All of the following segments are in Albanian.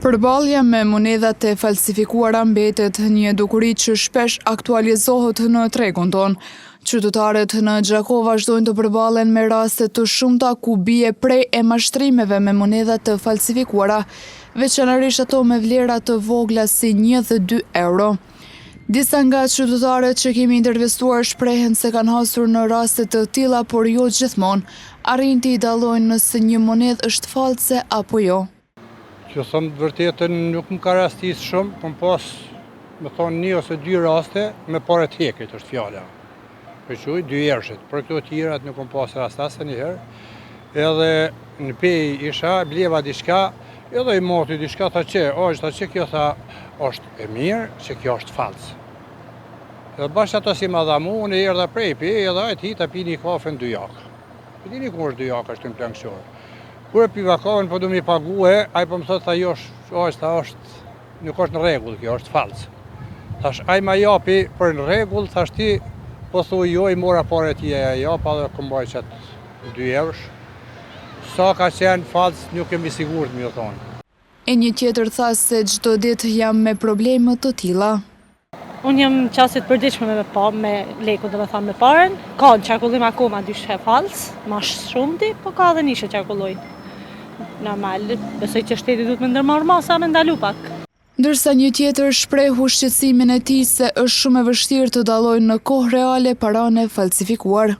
Përballja me monedhat e falsifikuara mbetet një dukuri që shpesh aktualizohet në tregun tonë. Qytetarët në Gjako vazhdojnë të përballen me raste të shumta ku bie prej e mashtrimeve me monedha të falsifikuara, veçanërisht ato me vlera të vogla si 1 dhe 2 euro. Disa nga qytetarët që kemi intervistuar shprehen se kanë hasur në raste të tilla, por jo gjithmonë arrin t'i dallojnë nëse një monedhë është false apo jo. Që thëmë të vërtetën nuk më ka rastis shumë, kom pas, me thonë 1 ose 2 raste me pare të hekrit është fjalla. Për që 2 ershit, për këto tjirat nuk kom pas rastasë njëherë. Edhe në pej isha, bleva diçka, edhe i moti diçka, tha që kjo tha është e mirë, që kjo është falsë. Edhe bashkë ato si ma dha mu, unë e erdha prej pej, edhe ajtë hita pi një kafe në 2 jakë. Për dini ku është 2 jakë është të më plangëshorë. Kur e piva kafën, po du mi pague, ai po më thot, nuk është në rregull kjo, është falsë. Thash, ai ma japi për në rregull, thash ti, po thuj jo, i mora pare tija japa dhe këmbaj qatë 2 eurosh. Sa ka qenë falsë, nuk kemi sigurt, mi o thonë. E një tjetër tha se çdo ditë jam me probleme të tilla. Unë jam qasit përditshme me lekun, dhe me thamë me paren. Ka në qarkullim akoma dyshe falsë, ma shumëti, po ka dhe nishe qarkullojnë. Normal, besoj që shteti duhet me ndërmarrë masa me ndalu pak. Ndërsa një tjetër shprehu shqetësimin e tij se është shumë e vështirë të dallojnë në kohë reale paranë falsifikuar.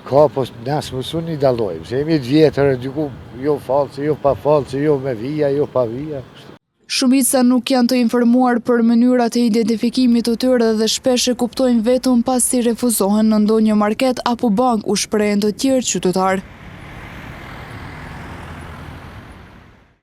Ka, po nësë mësun një dallojmë, se jemi të vjetër, diku jo false, jo pa false, jo me vija, jo pa vija. Shumica nuk janë të informuar për mënyrat e identifikimit të tyre dhe shpesh e kuptojnë vetëm pasi refuzohen në ndonjë market apo bank, u shprehen të tjerë qytetarë.